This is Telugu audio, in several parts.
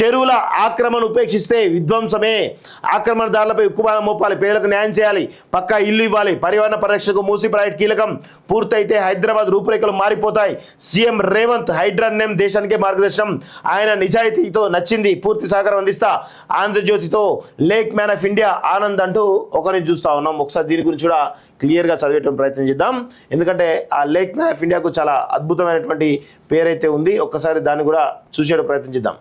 చెరువుల ఆక్రమణ ఉపేక్షిస్తే విధ్వంసమే. ఆక్రమణదారులపై ఉక్కుపాదం మోపాలి, పేదలకు న్యాయం చేయాలి, పక్కా ఇల్లు ఇవ్వాలి. పర్యావరణ పరిరక్షణకు మూసీ ప్రాజెక్ట్ కీలకం. పూర్తయితే హైదరాబాద్ రూపురేఖలు మారిపోతాయి. సీఎం రేవంత్ హైడ్రా నేమ్ దేశానికే మార్గదర్శనం. ఆయన నిజాయితీతో నచ్చింది, పూర్తి సహకారం అందిస్తా. ఆంధ్రజ్యోతితో lake man of India Anand అంటూ ఒకరిని చూస్తా ఉన్నాం. ఒకసారి దీని గురించి కూడా క్లియర్గా చదివేట ప్రయత్నం చేద్దాం. ఎందుకంటే ఆ లేక్ మ్యాన్ ఆఫ్ ఇండియాకు చాలా అద్భుతమైనటువంటి పేరైతే ఉంది. ఒక్కసారి దాన్ని కూడా చూసే ప్రయత్నం చేద్దాం.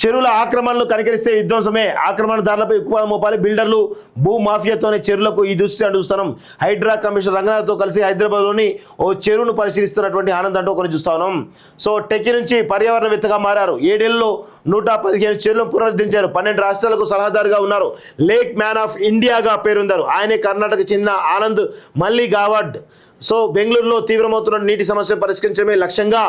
చెరువుల ఆక్రమణలు కనికరిస్తే విధ్వంసమే. ఆక్రమణదారులపై ఉక్కుపాదం మోపాలి. బిల్డర్లు భూ మాఫియాతోనే చెరువులకు ఈ దృష్టి చూస్తున్నాం. హైడ్రా కమిషనర్ రంగనాథ్తో కలిసి హైదరాబాద్లోని ఓ చెరువును పరిశీలిస్తున్నటువంటి ఆనంద్ అంటూ ఒకరిని చూస్తా ఉన్నాం. సో టెక్కి నుంచి పర్యావరణవేత్తగా మారారు. 7 ఏళ్లలో 115 చెరువులను పునరుద్ధరించారు. 12 రాష్ట్రాలకు సలహాదారుగా ఉన్నారు. లేక్ మ్యాన్ ఆఫ్ ఇండియాగా పేరొందారు. ఆయనే కర్ణాటక చెందిన ఆనంద్ మల్లిగావడ్. సో బెంగళూరులో తీవ్రమవుతున్న నీటి సమస్యను పరిష్కరించడమే లక్ష్యంగా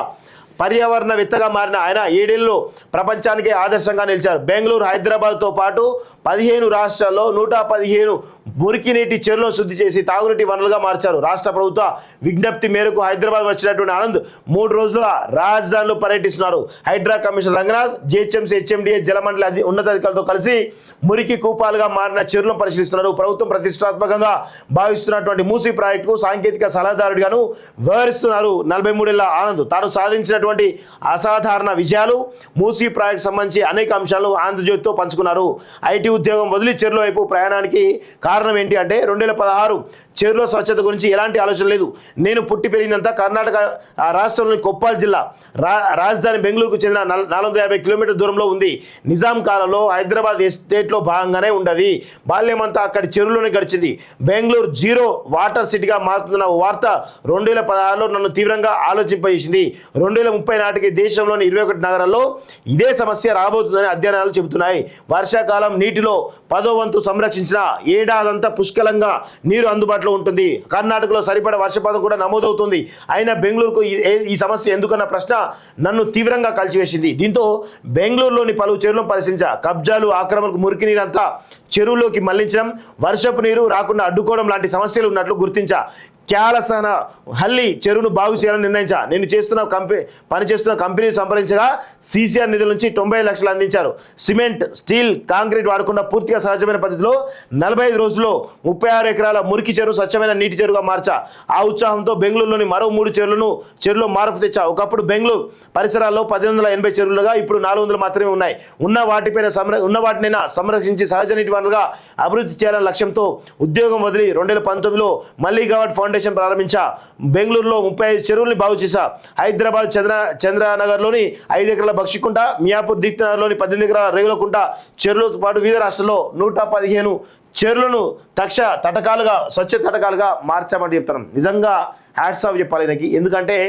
పర్యావరణవేత్తగా మారిన ఆయన 7 ఏళ్లలో ప్రపంచానికే ఆదర్శంగా నిలిచారు. బెంగళూరు, హైదరాబాద్తో పాటు 15 రాష్ట్రాల్లో 115 మురికి నీటి చెరువులను శుద్ధి చేసి తాగునీటి వనరులుగా మార్చారు. రాష్ట్ర ప్రభుత్వ విజ్ఞప్తి మేరకు హైదరాబాద్ వచ్చినటువంటి ఆనంద్ 3 రోజులుగా రాజధానిలో పర్యటిస్తున్నారు. Hydraa commissioner Ranganath, GHMC, HMDA, Jalamandali ఉన్నతాధికారులతో కలిసి మురికి కూపాలుగా మారిన చెరువులను పరిశీలిస్తున్నారు. ప్రభుత్వం ప్రతిష్టాత్మకంగా భావిస్తున్నటువంటి మూసీ ప్రాజెక్టుకు సాంకేతిక సలహాదారుడిగాను వ్యవహరిస్తున్నారు. 43 ఏళ్ల ఆనంద్ తాను సాధించినటువంటి అసాధారణ విజయాలు, మూసీ ప్రాజెక్టు సంబంధించి అనేక అంశాలను ఆంధ్రజ్యోతితో పంచుకున్నారు. ఐటీ ఉద్యోగం వదిలి చెరువుల వైపు ప్రయాణానికి కారణం ఏంటి అంటే 2016 చెరువుల స్వచ్ఛత గురించి ఎలాంటి ఆలోచన లేదు. నేను పుట్టి పెరిగిందంతా కర్ణాటక రాష్ట్రంలోని కొప్పాల్ జిల్లా. రాజధాని బెంగళూరుకు చెందిన 450 కిలోమీటర్ల దూరంలో ఉంది. నిజాం కాలంలో హైదరాబాద్ ఎస్టేట్లో భాగంగానే ఉండదు. బాల్యమంతా అక్కడి చెరువులోనే గడిచింది. బెంగళూరు జీరో వాటర్ సిటీగా మారుతున్న వార్త 2016లో నన్ను తీవ్రంగా ఆలోచింపజేసింది. 2030 నాటికి దేశంలోని 21 నగరాల్లో ఇదే సమస్య రాబోతుందని అధ్యయనాలు చెబుతున్నాయి. వర్షాకాలం నీటిలో 10వ వంతు సంరక్షించిన ఏడాదంతా పుష్కలంగా నీరు అందుబాటులో ఉంటుంది. కర్ణాటకలో సరిపడ వర్షపాతం కూడా నమోదవుతుంది. అయినా బెంగళూరుకు ఈ సమస్య ఎందుకన్న ప్రశ్న నన్ను తీవ్రంగా కలిచివేసింది. దీంతో బెంగళూరులోని పలు చెరువులను పరిశీలించా. కబ్జాలు, ఆక్రమణకు మురికి నీరంతా చెరువులోకి మళ్లించడం, వర్షపు నీరు రాకుండా అడ్డుకోవడం లాంటి సమస్యలు ఉన్నట్లు గుర్తించా. క్యాలసన హల్లి చెరువును బాగు చేయాలని నిర్ణయించా. నేను పనిచేస్తున్న కంపెనీని సంప్రదించగా సీసీఆర్ నిధుల నుంచి 90 లక్షలు అందించారు. సిమెంట్, స్టీల్, కాంక్రీట్ వాడకుండా పూర్తిగా సహజమైన పద్ధతిలో 45 రోజుల్లో 36 ఎకరాల మురికి చెరువు స్వచ్ఛమైన నీటి చెరువుగా మార్చా. ఆ ఉత్సాహంతో బెంగళూరులోని మరో 3 చెరువులో మార్పు తెచ్చా. ఒకప్పుడు బెంగళూరు పరిసరాల్లో 1880 చెరువులుగా ఇప్పుడు 400 మాత్రమే ఉన్నాయి. ఉన్న వాటినైనా సంరక్షించి సహజ నీటి వనరుగా అభివృద్ధి చేయాలనే లక్ష్యంతో ఉద్యోగం వదిలి 2019లో మల్లిగావడ్ ఫౌండేషన్ ప్రారంభించా. బెంగళూరులో 35 చెరువుల్ని బాగు చేశా. హైదరాబాద్ చంద్రనగర్లోని 5 ఎకరాల బక్షికుంట, మియాపూర్ దీప్తి నగర్లోని 18 ఎకరాల రేగులకుంట చెరువులతో పాటు వివిధ రాష్ట్రాల్లో 115 చెరువులను స్వచ్ఛ తటకాలుగా మార్చామని చెప్తాను. నిజంగా హ్యాట్స్ ఆఫ్ చెప్పాలి ఆయనకి. ఎందుకంటే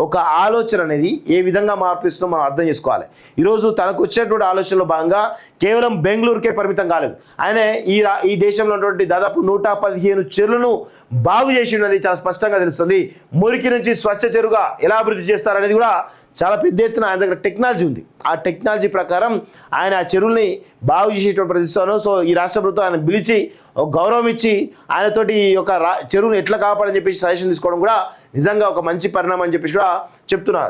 ఒక ఆలోచన అనేది ఏ విధంగా మార్పిస్తుందో మనం అర్థం చేసుకోవాలి. ఈరోజు తనకు వచ్చినటువంటి ఆలోచనలో భాగంగా కేవలం బెంగళూరుకే పరిమితం కాలేదు. ఆయన ఈ దేశంలో ఉన్నటువంటి దాదాపు 115 చెరువులను బాగు చేసి ఉన్నది చాలా స్పష్టంగా తెలుస్తుంది. మురికి నుంచి స్వచ్ఛ చెరువుగా ఎలా అభివృద్ధి చేస్తారనేది కూడా చాలా పెద్ద ఎత్తున ఆయన దగ్గర టెక్నాలజీ ఉంది. ఆ టెక్నాలజీ ప్రకారం ఆయన ఆ చెరువుల్ని బాగు చేసేటువంటి ప్రతిస్తాను. సో ఈ రాష్ట్ర ప్రభుత్వం ఆయన పిలిచి ఒక గౌరవం ఇచ్చి ఆయనతోటి ఈ యొక్క చెరువును ఎట్లా కాపాడని చెప్పేసి సజెషన్ తీసుకోవడం కూడా నిజంగా ఒక మంచి పరిణామం అని చెప్పేసి కూడా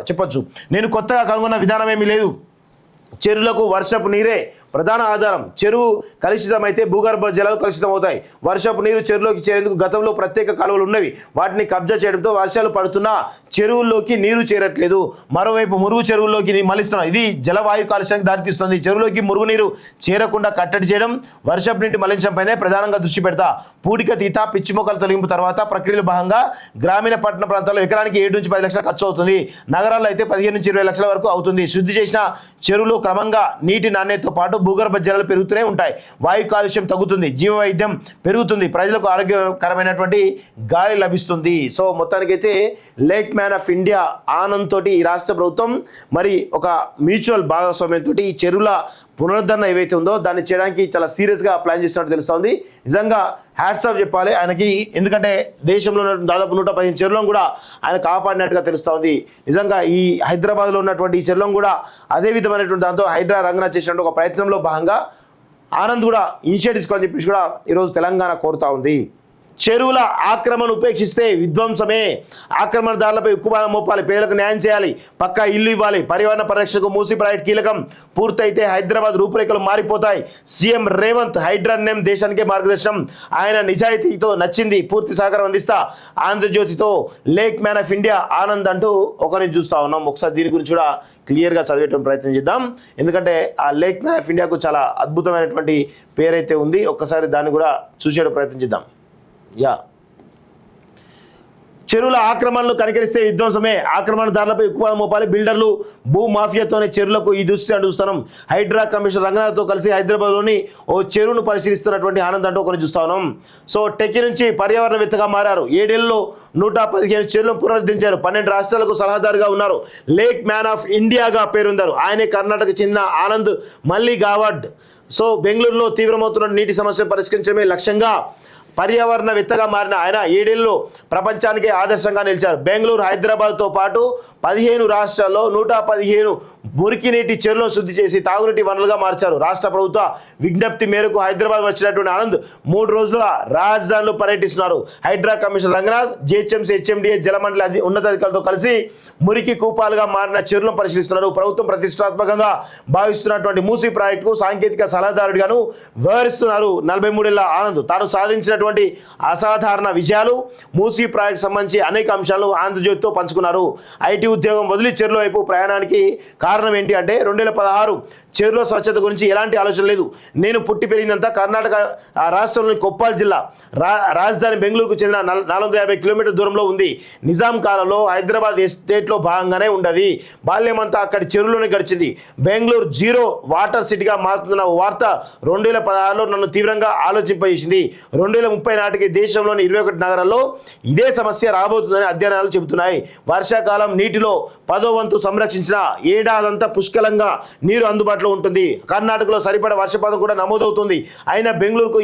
చెప్పొచ్చు. నేను కొత్తగా కనుగొన్న విధానం ఏమీ లేదు. చెరువులకు వర్షపు నీరే ప్రధాన ఆధారం. చెరువు కలుషితమైతే భూగర్భ జలాలు కలుషితమవుతాయి. వర్షపు నీరు చెరువులోకి చేరేందుకు గతంలో ప్రత్యేక కాలువలు ఉన్నవి. వాటిని కబ్జా చేయడంతో వర్షాలు పడుతున్నా చెరువుల్లోకి నీరు చేరట్లేదు. మరోవైపు మురుగు చెరువుల్లోకి మళ్లిస్తున్నాం. ఇది జలవాయు కాలుష్యానికి దారితీస్తుంది. చెరువులోకి మురుగునీరు చేరకుండా కట్టడి చేయడం, వర్షపు నీటి మళ్లించడంపైనే ప్రధానంగా దృష్టి పెడతా. పూడిక తీత, పిచ్చి మొక్కల తొలగింపు తర్వాత ప్రక్రియలో భాగంగా గ్రామీణ పట్టణ ప్రాంతాల్లో ఎకరానికి 7 నుంచి 10 లక్షలు ఖర్చు అవుతుంది. నగరాల్లో అయితే 15 నుంచి 20 లక్షల వరకు అవుతుంది. శుద్ధి చేసిన చెరువులు క్రమంగా నీటి నాణ్యతతో పాటు భూగర్భ జలాలు పెరుగుతూనే ఉంటాయి. వాయు కాలుష్యం తగ్గుతుంది, జీవ వైద్యం పెరుగుతుంది, ప్రజలకు ఆరోగ్యకరమైనటువంటి గాలి లభిస్తుంది. సో మొత్తానికైతే lake man of India Anand తోటి ఈ రాష్ట్ర ప్రభుత్వం మరి ఒక మ్యూచువల్ భాగస్వామ్యంతో ఈ చెరువుల పునరుద్ధరణ ఏవైతే ఉందో దాన్ని చేయడానికి చాలా సీరియస్గా ప్లాన్ చేసినట్టు తెలుస్తోంది. నిజంగా హ్యాట్స్ ఆఫ్ చెప్పాలి ఆయనకి. ఎందుకంటే దేశంలో దాదాపు 115 చెరువులను కూడా ఆయన కాపాడినట్టుగా తెలుస్తోంది. నిజంగా ఈ హైదరాబాద్లో ఉన్నటువంటి ఈ చెరువులను కూడా అదే విధమైనటువంటి దాంతో హైడ్రా రంగనాథ్ చేసినట్టు ఒక ప్రయత్నంలో భాగంగా ఆనంద్ కూడా ఇనిషియేటివ్ తీసుకోవాలని చెప్పేసి కూడా ఈరోజు తెలంగాణ కోరుతా ఉంది. చెరువుల ఆక్రమణ ఉపేక్షిస్తే విధ్వంసమే. ఆక్రమణదారులపై ఉక్కుపాదం మోపాలి, పేదలకు న్యాయం చేయాలి, పక్కా ఇల్లు ఇవ్వాలి. పర్యావరణ పరిరక్షణకు మూసీ ప్రాజెక్ట్ కీలకం. పూర్తయితే హైదరాబాద్ రూపురేఖలు మారిపోతాయి. సీఎం రేవంత్ హైడ్రా నిర్ణయం దేశానికే మార్గదర్శనం. ఆయన నిజాయితీతో నచ్చింది, పూర్తి సహకారం అందిస్తా. ఆంధ్రజ్యోతితో lake man of India Anand అంటూ ఒకరిని చూస్తా ఉన్నాం. ఒకసారి దీని గురించి కూడా క్లియర్గా చదివేటువంటి ప్రయత్నం చేద్దాం. ఎందుకంటే ఆ లేక్ మ్యాన్ ఆఫ్ ఇండియాకు చాలా అద్భుతమైనటువంటి పేరైతే ఉంది. ఒక్కసారి దాన్ని కూడా చూసే ప్రయత్నం చేద్దాం. చెరువుల ఆక్రమణలు కనికరిస్తే విధ్వంసమే. ఆక్రమణదారులపై ఉక్కుపాదం మోపాలి. బిల్డర్లు భూ మాఫియాతోనే చెరువులకు ఈ దృష్టి చూస్తున్నాం. హైడ్రా కమిషనర్ రంగనాథ్తో కలిసి హైదరాబాద్లోని ఓ చెరువును పరిశీలిస్తున్నటువంటి ఆనంద్ అంటూ ఒకరిని చూస్తా ఉన్నాం. సో టెక్కి నుంచి పర్యావరణవేత్తగా మారారు. 7 ఏళ్లలో 115 చెరువులను పునరుద్ధరించారు. 12 రాష్ట్రాలకు సలహాదారుగా ఉన్నారు. లేక్ మ్యాన్ ఆఫ్ ఇండియాగా పేరొందారు. ఆయనే కర్ణాటక చెందిన ఆనంద్ మల్లి గావడ్. సో బెంగళూరులో తీవ్రమవుతున్న నీటి సమస్యను పరిష్కరించడమే లక్ష్యంగా పర్యావరణవేత్తగా మారిన ఆయన 7 ఏళ్లలో ప్రపంచానికే ఆదర్శంగా నిలిచారు. బెంగళూరు, హైదరాబాద్తో పాటు 15 రాష్ట్రాల్లో 115 మురికి నీటి చెరువులను శుద్ధి చేసి తాగునీటి వనరులుగా మార్చారు. రాష్ట్ర ప్రభుత్వ విజ్ఞప్తి మేరకు హైదరాబాద్ వచ్చినటువంటి ఆనంద్ 3 రోజులుగా రాజధానిలో పర్యటిస్తున్నారు. Hydraa commissioner Ranganath, GHMC, HMDA, Jalamandali ఉన్నతాధికారులతో కలిసి మురికి కూపాలుగా మారిన చెరువులను పరిశీలిస్తున్నారు. ప్రభుత్వం ప్రతిష్టాత్మకంగా భావిస్తున్నటువంటి మూసీ ప్రాజెక్టుకు సాంకేతిక సలహాదారుడిగాను వ్యవహరిస్తున్నారు. 43 ఏళ్ల ఆనంద్ తాను సాధించినటువంటి అసాధారణ విజయాలు, మూసీ ప్రాజెక్టు సంబంధించి అనేక అంశాలను ఆంధ్రజ్యోతితో పంచుకున్నారు. ఐటీ ఉద్యోగం వదిలి చెరువుల వైపు ప్రయాణానికి కారణం ఏంటి అంటే 2016 చెరువుల స్వచ్ఛత గురించి ఎలాంటి ఆలోచన లేదు. నేను పుట్టి పెరిగిందంతా కర్ణాటక రాష్ట్రంలోని కొప్పాల్ జిల్లా, రాజధాని బెంగళూరుకు చెందిన 450 కిలోమీటర్ల దూరంలో ఉంది. నిజాం కాలంలో హైదరాబాద్ ఎస్టేట్లో భాగంగానే ఉండదు. బాల్యమంతా అక్కడి చెరువులోనే గడిచింది. బెంగళూరు జీరో వాటర్ సిటీగా మారుతున్న వార్త 2016లో నన్ను తీవ్రంగా ఆలోచింపజేసింది. 2030 నాటికి దేశంలోని 21 నగరాల్లో ఇదే సమస్య రాబోతుందని అధ్యయనాలు చెబుతున్నాయి. వర్షాకాలం నీటిలో 10వ వంతు సంరక్షించిన ఏడాదంతా పుష్కలంగా నీరు అందుబాటులో ఉంటుంది. కర్ణాటకలో సరిపడ వర్షపాతం కూడా నమోదవుతుంది. అయినా బెంగళూరుకు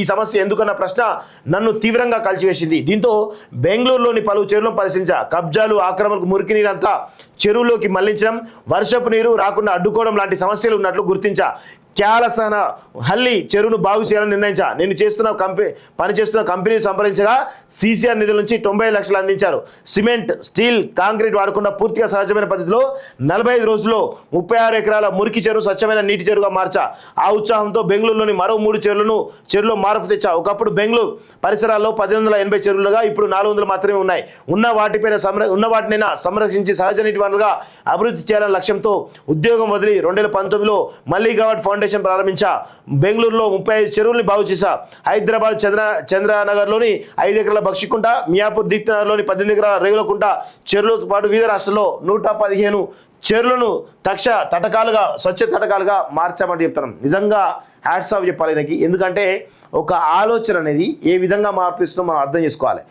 ఈ సమస్య ఎందుకన్న ప్రశ్న నన్ను తీవ్రంగా కలిచివేసింది. దీంతో బెంగళూరులోని పలు చెరువులను పరిశీలించా. కబ్జాలు, ఆక్రమణకు మురికి నీరంతా చెరువులోకి మళ్లించడం, వర్షపు నీరు రాకుండా అడ్డుకోవడం లాంటి సమస్యలు ఉన్నట్లు గుర్తించా. క్యాలసన హల్లి చెరువును బాగు చేయాలని నిర్ణయించా. నేను పనిచేస్తున్న కంపెనీని సంప్రదించగా సీసీఆర్ నిధుల నుంచి 90 లక్షలు అందించారు. సిమెంట్, స్టీల్, కాంక్రీట్ వాడకుండా పూర్తిగా సహజమైన పద్ధతిలో 45 రోజుల్లో 36 ఎకరాల మురికి చెరువు స్వచ్ఛమైన నీటి చెరువుగా మార్చా. ఆ ఉత్సాహంతో బెంగళూరులోని మరో 3 చెరువులో మార్పు తెచ్చా. ఒకప్పుడు బెంగళూరు పరిసరాల్లో 1880 చెరువులుగా ఇప్పుడు 400 మాత్రమే ఉన్నాయి. ఉన్న వాటినైనా సంరక్షించి సహజ నీటి వనరుగా అభివృద్ధి చేయాలనే లక్ష్యంతో ఉద్యోగం వదిలి 2019లో మల్లి గౌడ్ ఫౌండేషన్ ప్రారంభించా. బెంగళూరులో 35 చెరువుల్ని బాగు చేశా. హైదరాబాద్ చంద్రనగర్లోని 5 ఎకరాల బక్షికుంట, మియాపూర్ దీప్తినగర్లోని 18 ఎకరాల రేగులకుంట చెరువులతో పాటు వివిధ రాష్ట్రాల్లో 115 చెరువులను స్వచ్ఛ తటకాలుగా మార్చామని చెప్తున్నాం. నిజంగా హ్యాట్స్ ఆఫ్ చెప్పాలి నాకు. ఎందుకంటే ఒక ఆలోచన అనేది ఏ విధంగా మార్పిస్తుందో మనం అర్థం చేసుకోవాలి.